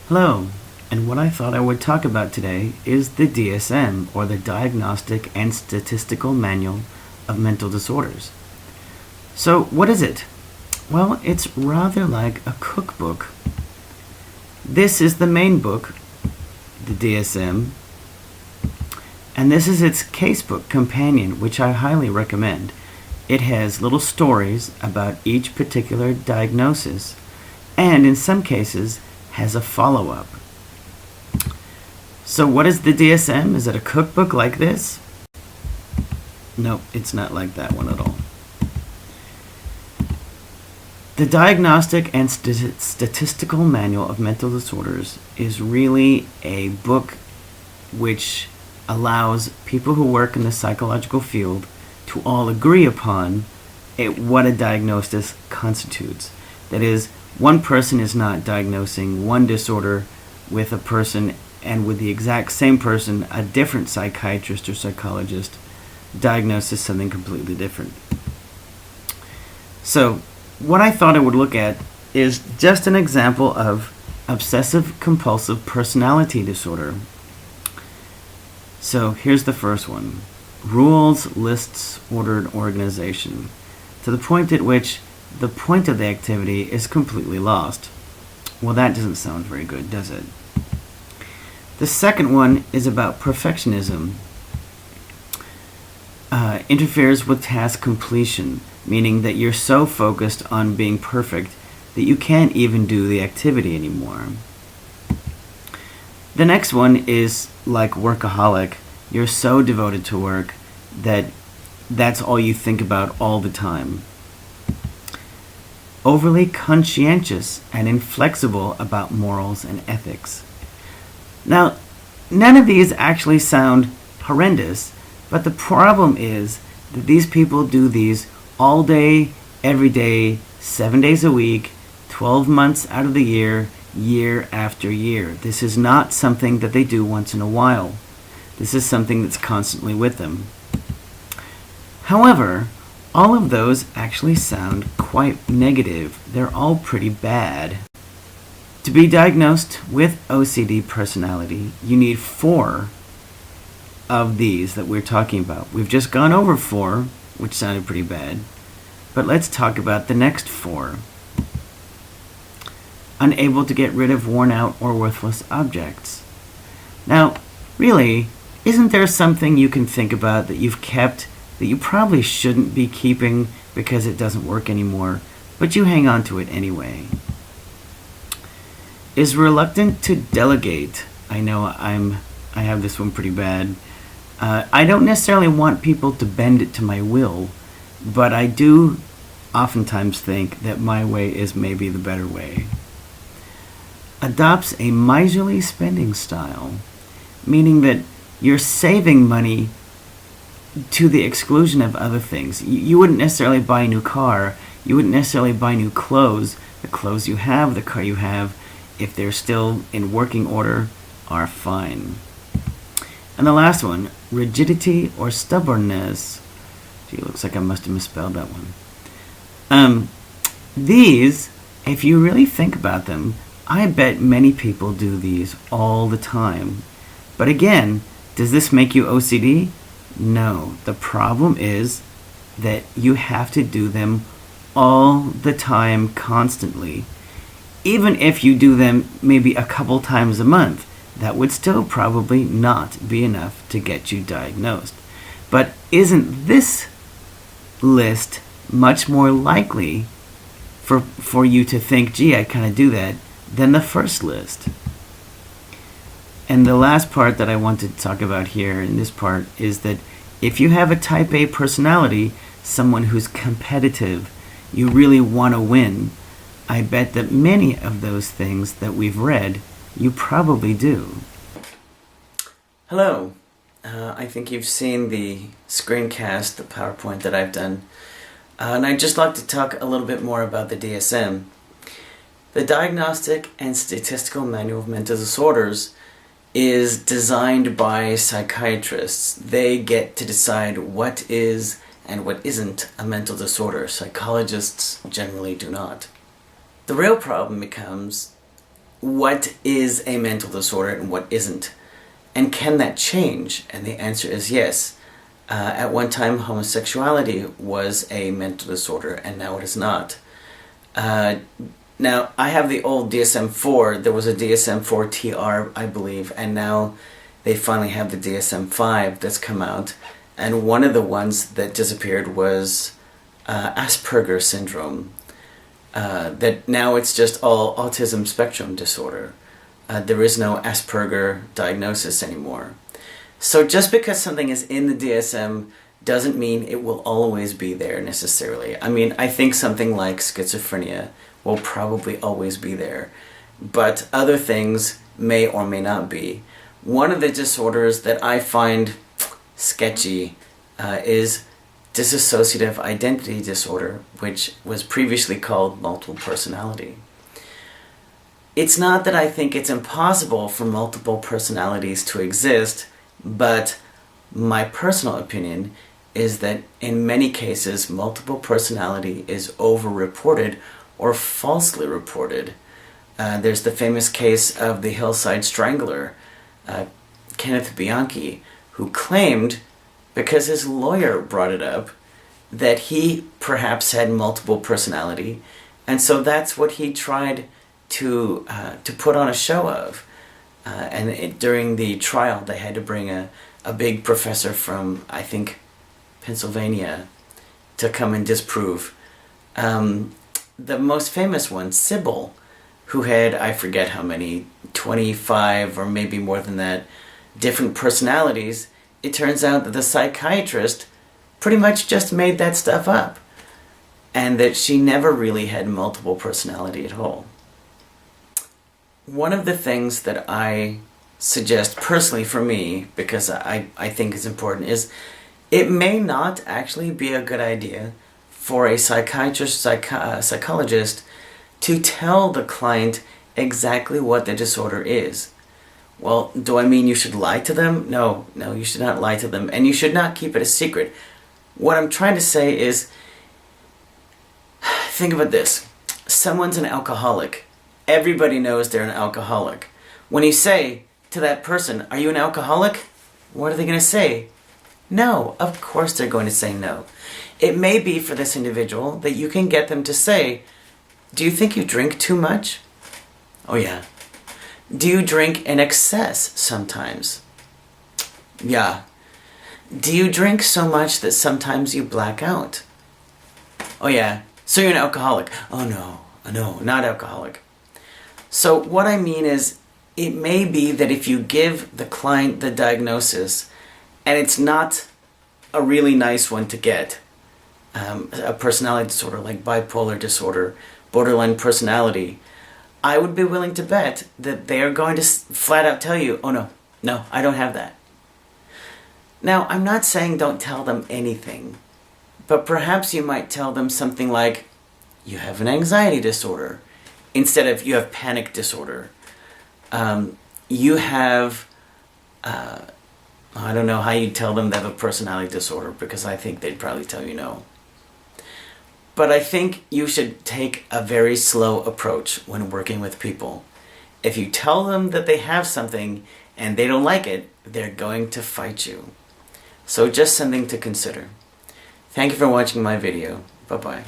Hello, and what I thought I would talk about today is the DSM, or the Diagnostic and Statistical Manual of Mental Disorders. So, what is it? Well, it's rather like a cookbook. This is the main book, the DSM, and this is its casebook companion, which I highly recommend. It has little stories about each particular diagnosis, and in some cases, has a follow-up. So what is the DSM? Is it a cookbook like this? Nope, it's not like that one at all. The Diagnostic and Statistical Manual of Mental Disorders is really a book which allows people who work in the psychological field to all agree upon what a diagnosis constitutes. That is, one person is not diagnosing one disorder with a person, and with the exact same person, a different psychiatrist or psychologist diagnoses something completely different. So, what I thought I would look at is just an example of obsessive-compulsive personality disorder. So, here's the first one. Rules, lists, ordered organization. To the point at which the point of the activity is completely lost. Well, that doesn't sound very good, does it? The second one is about perfectionism. Interferes with task completion, meaning that you're so focused on being perfect that you can't even do the activity anymore. The next one is like workaholic. You're so devoted to work that that's all you think about all the time. Overly conscientious and inflexible about morals and ethics. Now, none of these actually sound horrendous, but the problem is that these people do these all day, every day, 7 days a week, 12 months out of the year, year after year. This is not something that they do once in a while. This is something that's constantly with them. However, all of those actually sound quite negative. They're all pretty bad. To be diagnosed with OCD personality, you need 4 of these that we're talking about. We've just gone over 4, which sounded pretty bad, but let's talk about the next 4. Unable to get rid of worn out or worthless objects. Now, really, isn't there something you can think about that you've kept that you probably shouldn't be keeping because it doesn't work anymore, but you hang on to it anyway? Is reluctant to delegate. I know I have this one pretty bad. I don't necessarily want people to bend it to my will, but I do oftentimes think that my way is maybe the better way. Adopts a miserly spending style, meaning that you're saving money to the exclusion of other things. You wouldn't necessarily buy a new car. You wouldn't necessarily buy new clothes. The clothes you have, the car you have, if they're still in working order, are fine. And the last one, rigidity or stubbornness. Gee, it looks like I must have misspelled that one. These, if you really think about them, I bet many people do these all the time. But again, does this make you OCD? No. The problem is that you have to do them all the time, constantly. Even if you do them maybe a couple times a month, that would still probably not be enough to get you diagnosed. But isn't this list much more likely for you to think, gee, I kind of do that, than the first list? And the last part that I want to talk about here in this part is that if you have a type A personality, someone who's competitive, you really want to win, I bet that many of those things that we've read, you probably do. Hello. I think you've seen the screencast, the PowerPoint that I've done. And I'd just like to talk a little bit more about the DSM. The Diagnostic and Statistical Manual of Mental Disorders is designed by psychiatrists. They get to decide what is and what isn't a mental disorder. Psychologists generally do not. The real problem becomes what is a mental disorder and what isn't? And can that change? And the answer is yes. At one time, homosexuality was a mental disorder, and now it is not. Now, I have the old DSM-4. There was a DSM-4 TR, I believe, and now they finally have the DSM-5 that's come out. And one of the ones that disappeared was Asperger syndrome. That now it's just all autism spectrum disorder. There is no Asperger diagnosis anymore. So just because something is in the DSM doesn't mean it will always be there necessarily. I mean, I think something like schizophrenia will probably always be there, but other things may or may not be. One of the disorders that I find sketchy is dissociative identity disorder, which was previously called multiple personality. It's not that I think it's impossible for multiple personalities to exist, but my personal opinion is that in many cases multiple personality is over-reported or falsely reported. There's the famous case of the Hillside Strangler, Kenneth Bianchi, who claimed, because his lawyer brought it up, that he perhaps had multiple personality, and so that's what he tried to put on a show of. During the trial, they had to bring a big professor from, I think, Pennsylvania to come and disprove. The most famous one, Sybil, who had, I forget how many, 25 or maybe more than that, different personalities. It turns out that the psychiatrist pretty much just made that stuff up, and that she never really had multiple personality at all. One of the things that I suggest personally for me, because I think it's important, is it may not actually be a good idea for a psychiatrist, psychologist to tell the client exactly what the disorder is. Well, do I mean you should lie to them? No, you should not lie to them, and you should not keep it a secret. What I'm trying to say is, think about this. Someone's an alcoholic. Everybody knows they're an alcoholic. When you say to that person, "Are you an alcoholic?" what are they going to say? No, of course they're going to say no. It may be for this individual that you can get them to say, "Do you think you drink too much?" "Oh yeah." "Do you drink in excess sometimes?" "Yeah." "Do you drink so much that sometimes you black out?" "Oh yeah." "So you're an alcoholic?" "Oh no, not alcoholic." So what I mean is, it may be that if you give the client the diagnosis, and it's not a really nice one to get, a personality disorder like bipolar disorder, borderline personality, I would be willing to bet that they are going to flat out tell you, "Oh no, I don't have that." Now, I'm not saying don't tell them anything, but perhaps you might tell them something like, "You have an anxiety disorder," instead of "you have panic disorder." You have, I don't know how you tell them they have a personality disorder, because I think they'd probably tell you no. But I think you should take a very slow approach when working with people. If you tell them that they have something and they don't like it, they're going to fight you. So just something to consider. Thank you for watching my video. Bye-bye.